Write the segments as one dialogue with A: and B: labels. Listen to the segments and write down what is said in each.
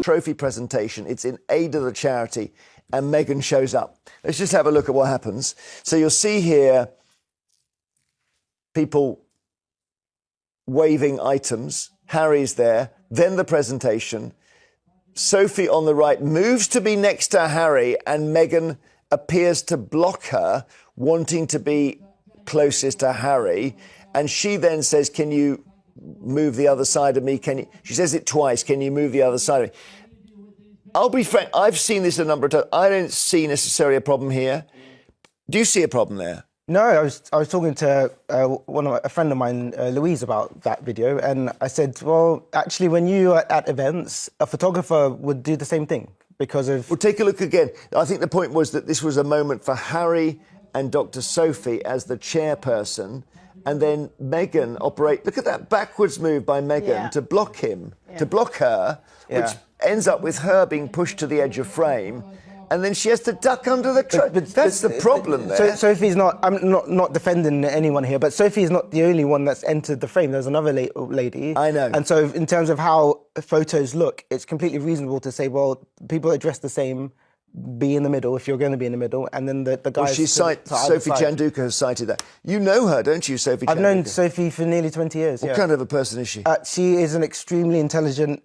A: trophy presentation. It's in aid of the charity, and Meghan shows up. Let's just have a look at what happens. So you'll see here people waving items. Harry's there. Then the presentation. Sophie on the right moves to be next to Harry, and Meghan appears to block her, wanting to be closest to Harry. And she then says, can you move the other side of me? She says it twice. Can you move the other side of me? I'll be frank, I've seen this a number of times. I don't see necessarily a problem here. Do you see a problem there?
B: No, I was talking to a friend of mine, Louise, about that video, and I said, well, actually, when you are at events, a photographer would do the same thing because of...
A: Well, take a look again. I think the point was that this was a moment for Harry and Dr. Sophie as the chairperson, and then Meghan operate... Look at that backwards move by Meghan to block him, to block her, which ends up with her being pushed to the edge of frame. And then she has to duck under the truck. But that's the problem there.
B: So Sophie's not... I'm not defending anyone here, but Sophie's not the only one that's entered the frame. There's another lady.
A: I know.
B: And so in terms of how photos look, it's completely reasonable to say, well, people that dress the same, be in the middle if you're going to be in the middle, and then the guys...
A: Well, Sophie Chandauka'S has cited that. You know her, don't you, Sophie Chandauka'S?
B: I've known Sophie for nearly 20 years,
A: What kind of a person is she?
B: She is an extremely intelligent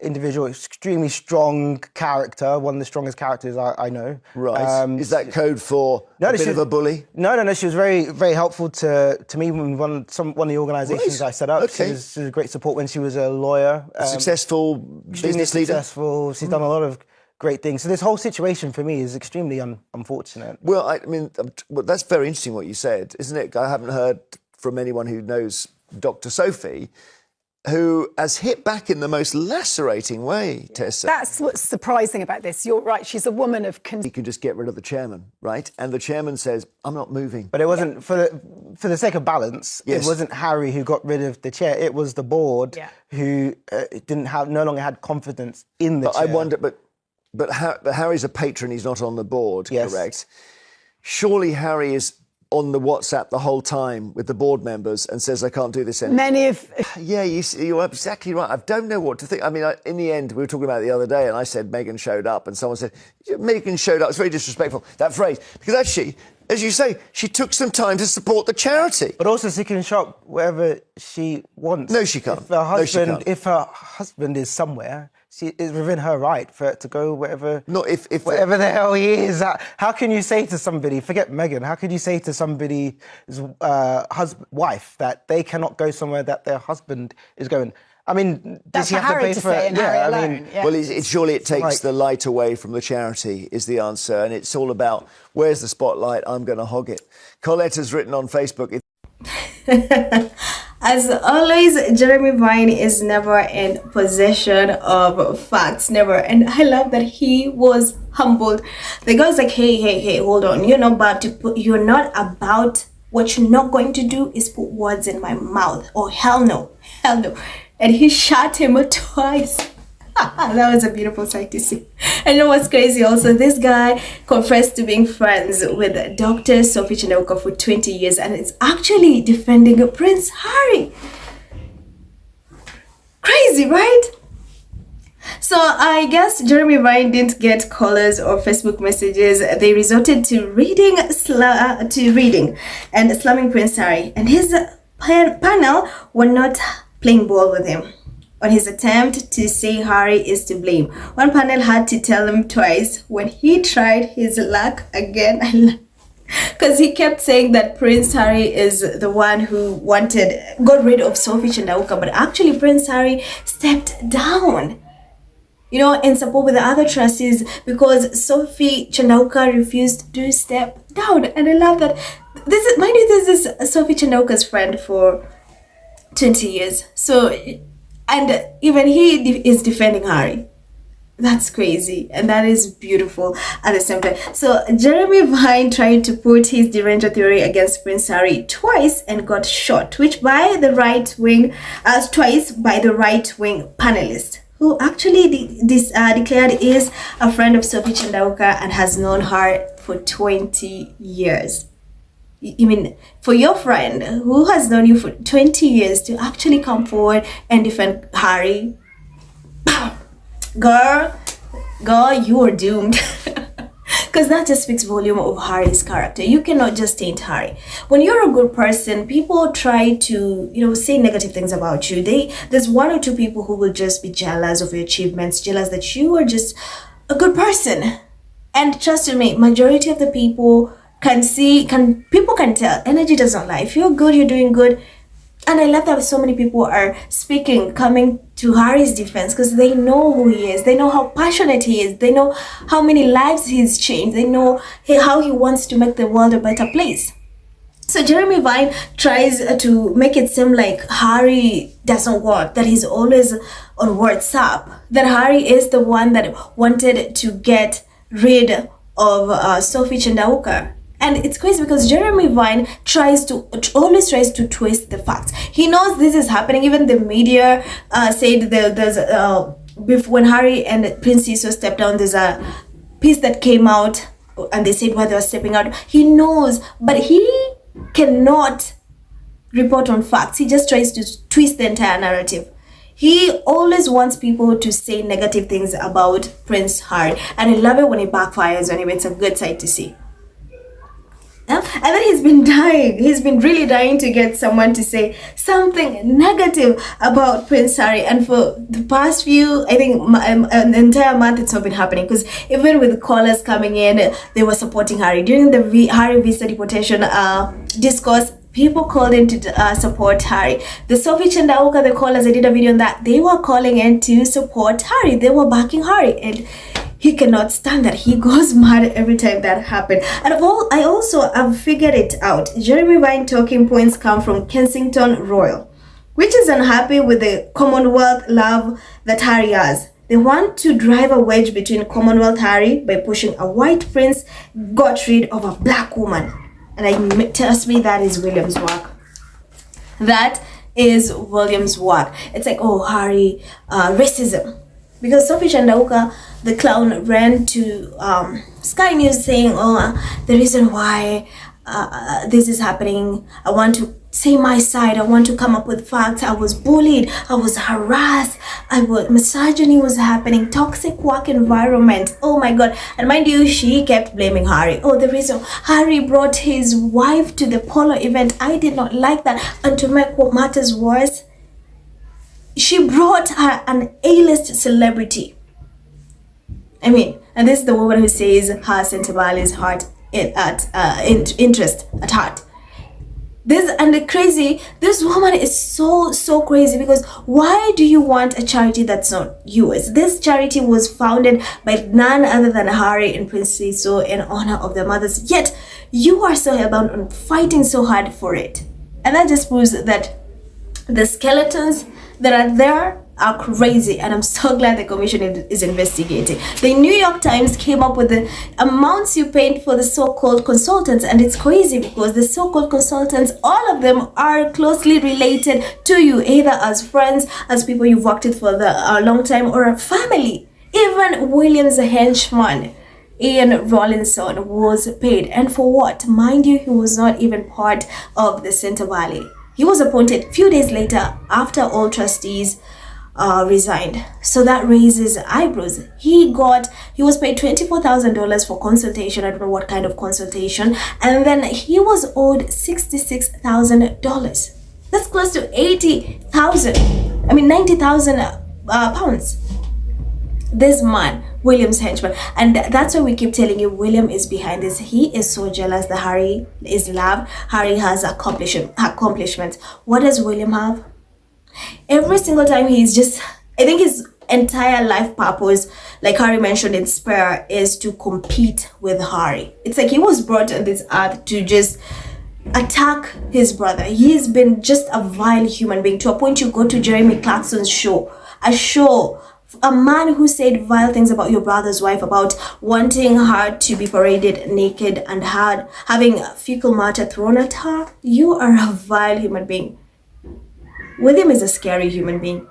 B: individual, extremely strong character, one of the strongest characters I know.
A: Right. Is that code for a bit of a bully?
B: No. She was very, very helpful to me when one of the organisations I set up.
A: Okay.
B: She was a great support when she was a lawyer.
A: A successful business leader?
B: Successful. She's done a lot of great things. So this whole situation for me is extremely unfortunate.
A: Well, I mean, that's very interesting what you said, isn't it? I haven't heard from anyone who knows Dr. Sophie, who has hit back in the most lacerating way, Tessa.
C: That's what's surprising about this. You're right, she's a woman of...
A: He can just get rid of the chairman, right? And the chairman says, I'm not moving.
B: But it wasn't, for the sake of balance, it wasn't Harry who got rid of the chair, it was the board who no longer had confidence in the chair.
A: I wonder, But Harry's a patron, he's not on the board, correct? Surely Harry is on the WhatsApp the whole time with the board members and says, I can't do this anymore. Yeah, you're exactly right. I don't know what to think. I mean, in the end, we were talking about it the other day, and I said Meghan showed up, and someone said, Meghan showed up. It's very disrespectful, that phrase. Because actually, as you say, she took some time to support the charity.
B: But also she can shop wherever she wants.
A: No, she can't.
B: If her husband is somewhere... It's within her right for it to go wherever, wherever the hell he is. How can you say to somebody, forget Meghan, how could you say to somebody's wife that they cannot go somewhere that their husband is going? I mean, does he have to pay for it?
A: Well, surely it takes the light away from the charity is the answer. And it's all about, where's the spotlight? I'm going to hog it. Colette has written on Facebook...
D: As always, Jeremy Vine is never in possession of facts, never. And I love that he was humbled. The guy's like, hey, hold on. You're not about, what you're not going to do is put words in my mouth. Oh, hell no. And he shot him twice. That was a beautiful sight to see. And you know what's crazy also? This guy confessed to being friends with Dr. Sophie Chandauka'S for 20 years and is actually defending Prince Harry. Crazy, right? So I guess Jeremy Vine didn't get callers or Facebook messages. They resorted to reading and slamming Prince Harry. And his panel were not playing ball with him on his attempt to say Harry is to blame. One panel had to tell him twice when he tried his luck again, because he kept saying that Prince Harry is the one who got rid of Sophie Chandauka'S, but actually Prince Harry stepped down, in support with the other trustees, because Sophie Chandauka'S refused to step down. And I love that. This is Sophie Chandauka'S friend for 20 years. So, and even he is defending Harry. That's crazy, and that is beautiful at the same time. So Jeremy Vine tried to put his deranged theory against Prince Harry twice and got shot, twice by the right wing panelist, who actually declared is a friend of Sophie Chandauka'S and has known her for 20 years. You mean, for your friend who has known you for 20 years to actually come forward and defend Harry? girl, you are doomed. Because that just speaks volume of Harry's character. You cannot just taint Harry. When you're a good person, people try to, say negative things about you. There's one or two people who will just be jealous of your achievements, jealous that you are just a good person. And trust me, majority of the people people can tell. Energy does not lie. If you're good, you're doing good. And I love that so many people are coming to Harry's defense, because they know who he is. They know how passionate he is. They know how many lives he's changed. They know how he wants to make the world a better place. So Jeremy Vine tries to make it seem like Harry doesn't work, that he's always on WhatsApp, that Harry is the one that wanted to get rid of Sophie Chandauka'S. And it's crazy because Jeremy Vine always tries to twist the facts. He knows this is happening. Even the media said when Harry and Prince Seesaw stepped down, there's a piece that came out and they said why they were stepping out. He knows, but he cannot report on facts. He just tries to twist the entire narrative. He always wants people to say negative things about Prince Harry. And I love it when it backfires on him. It's a good sight to see. And then he's been dying. He's been really dying to get someone to say something negative about Prince Harry. And for the past few, I think an entire month, it's not been happening. Because even with callers coming in, they were supporting Harry. During the Harry visa deportation discourse, people called in to support Harry. The Sophie Chandauka'S, the callers, I did a video on that. They were calling in to support Harry. They were backing Harry. And he cannot stand that. He goes mad every time that happened. And I've figured it out. Jeremy Vine talking points come from Kensington Royal, which is unhappy with the Commonwealth love that Harry has. They want to drive a wedge between Commonwealth Harry by pushing a white prince got rid of a black woman. And trust me, that is William's work. That is William's work. It's like, oh, Harry, racism. Because Sophie Chandauka'S, the clown, ran to Sky News saying, the reason why this is happening, I want to say my side, I want to come up with facts. I was bullied, I was harassed, misogyny was happening, toxic work environment. Oh my God. And mind you, she kept blaming Harry. Oh, the reason Harry brought his wife to the polo event, I did not like that. And to make what matters worse, she brought her an A-list celebrity. And this is the woman who says her Sentebale's interest at heart. This woman is so crazy, because why do you want a charity that's not yours? This charity was founded by none other than Harry and Prince Seesaw in honor of their mothers, yet you are so hellbound on fighting so hard for it. And that just proves that the skeletons that are there are crazy, and I'm so glad the commission is investigating. The New York Times came up with the amounts you paid for the so-called consultants, and it's crazy because the so-called consultants, all of them are closely related to you, either as friends, as people you've worked with for a long time, or a family. Even William's henchman, Ian Rawlinson, was paid. And for what? Mind you, he was not even part of the Sentebale. He was appointed a few days later after all trustees resigned. So that raises eyebrows. He was paid $24,000 for consultation. I don't know what kind of consultation. And then he was owed $66,000. That's close to 90,000 pounds. This man, William's henchman. And that's why we keep telling you William is behind this. He is so jealous that Harry is loved. Harry has accomplishments. What does William have? Every single time I think his entire life purpose, like Harry mentioned in Spare, is to compete with Harry. It's like he was brought on this earth to just attack his brother. He's been just a vile human being, to a point you go to Jeremy Clarkson's show, a man who said vile things about your brother's wife, about wanting her to be paraded naked and having fecal matter thrown at her. You are a vile human being. William is a scary human being.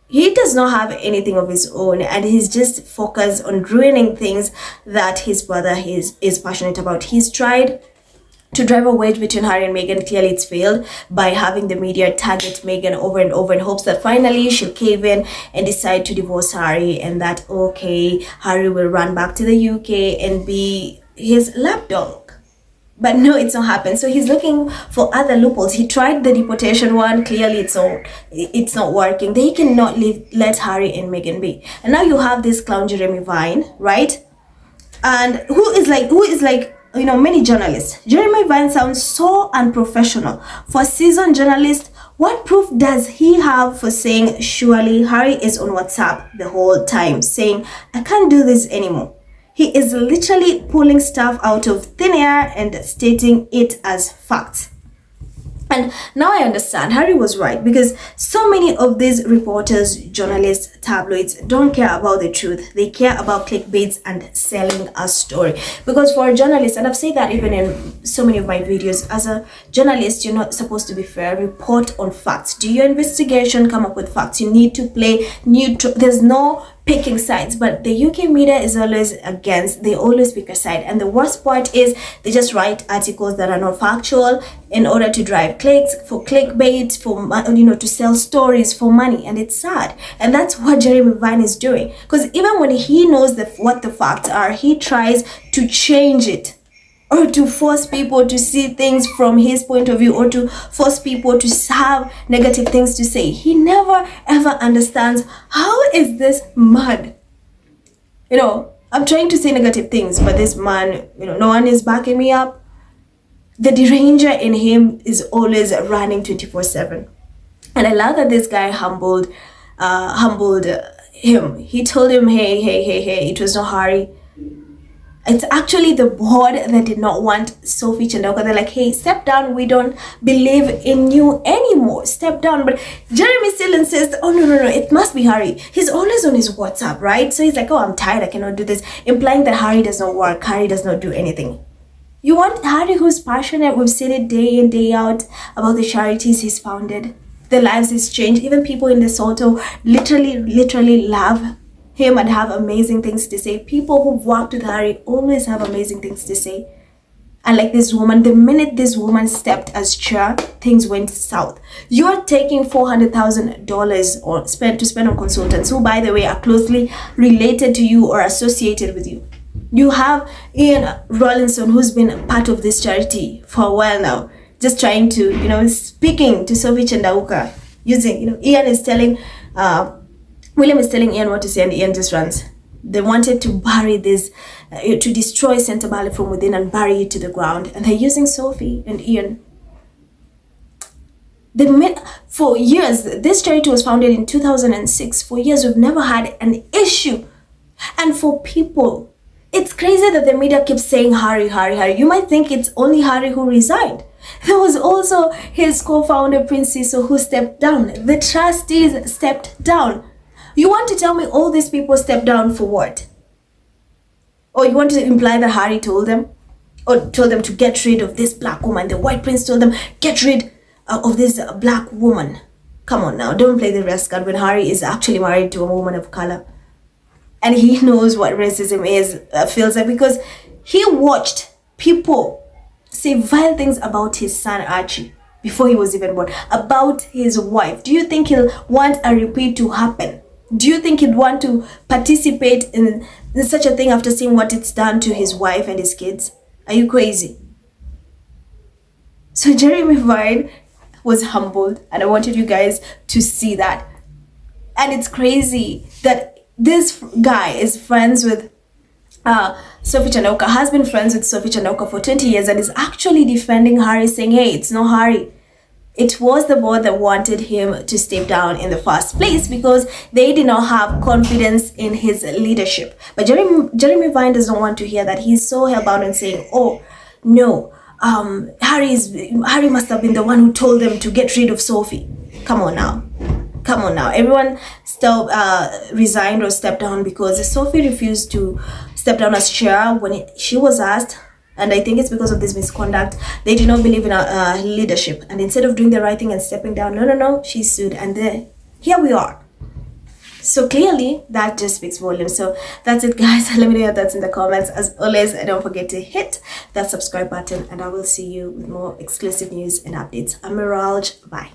D: He does not have anything of his own, and he's just focused on ruining things that his brother is passionate about. He's tried to drive a wedge between Harry and Meghan. Clearly it's failed by having the media target Meghan over and over in hopes that finally she'll cave in and decide to divorce Harry, and that, okay, Harry will run back to the UK and be his lapdog. But no, it's not happened. So he's looking for other loopholes. He tried the deportation one. Clearly it's not working. They cannot let Harry and Meghan be. And now you have this clown Jeremy Vine, right? And who is like many journalists. Jeremy Vine sounds so unprofessional. For a seasoned journalist, what proof does he have for saying, surely Harry is on WhatsApp the whole time, saying, I can't do this anymore? He is literally pulling stuff out of thin air and stating it as facts. And now I understand Harry was right, because so many of these reporters, journalists, tabloids don't care about the truth. They care about clickbaits and selling a story. Because for a journalist, and I've said that even in so many of my videos, as a journalist, you're not supposed to be fair. Report on facts. Do your investigation, come up with facts. You need to play neutral. There's no picking sides, but the UK media is always against. They always pick a side, and the worst part is they just write articles that are not factual in order to drive clicks, for clickbait, for to sell stories for money. And it's sad, and that's what Jeremy Vine is doing, because even when he knows what the facts are, he tries to change it, or to force people to see things from his point of view, or to force people to have negative things to say. He never ever understands, how is this man? I'm trying to say negative things, but this man, no one is backing me up. The deranger in him is always running 24/7. And I love that this guy humbled him. He told him, hey, it was not Harry. It's actually the board that did not want Sophie Chandauka'S. They're like, hey, step down. We don't believe in you anymore. Step down. But Jeremy still insists, oh, no, it must be Harry. He's always on his WhatsApp, right? So he's like, oh, I'm tired. I cannot do this. Implying that Harry does not work. Harry does not do anything. You want Harry who's passionate. We've seen it day in, day out about the charities he's founded. The lives he's changed. Even people in Lesotho literally love him and have amazing things to say. People who've worked with Harry always have amazing things to say. And like this woman, the minute this woman stepped as chair, things went south. You're taking $400,000 or spend on consultants who, by the way, are closely related to you or associated with you. You have Ian Rawlinson, who's been part of this charity for a while now, just trying to, speaking to Sophie Chandauka'S, using, Ian is telling William is telling Ian what to say, and Ian just runs. They wanted to bury this, to destroy Sentebale from within and bury it to the ground. And they're using Sophie and Ian. For years, this charity was founded in 2006. For years, we've never had an issue. And for people, it's crazy that the media keeps saying Harry. You might think it's only Harry who resigned. There was also his co-founder, Prince Siso, who stepped down. The trustees stepped down. You want to tell me all these people stepped down for what? Or you want to imply that Harry told them? Or told them to get rid of this black woman? The white prince told them, get rid of this black woman. Come on now, don't play the rest card when Harry is actually married to a woman of color. And he knows what racism feels like, because he watched people say vile things about his son Archie before he was even born, about his wife. Do you think he'll want a repeat to happen? Do you think he'd want to participate in such a thing after seeing what it's done to his wife and his kids? Are you crazy? So Jeremy Vine was humbled, and I wanted you guys to see that. And it's crazy that this guy is friends with Sophie Chandauka'S, has been friends with Sophie Chandauka'S for 20 years, and is actually defending Harry, saying, hey, it's not Harry. It was the board that wanted him to step down in the first place, because they did not have confidence in his leadership. But Jeremy Vine does not want to hear that. He's so hellbound on saying, oh, no, Harry must have been the one who told them to get rid of Sophie. Come on now. Everyone still resigned or stepped down because Sophie refused to step down as chair when she was asked. And I think it's because of this misconduct. They do not believe in leadership. And instead of doing the right thing and stepping down, no, she sued. And here we are. So clearly, that just speaks volumes. So that's it, guys. Let me know your thoughts in the comments. As always, don't forget to hit that subscribe button, and I will see you with more exclusive news and updates. I'm Mirage. Bye.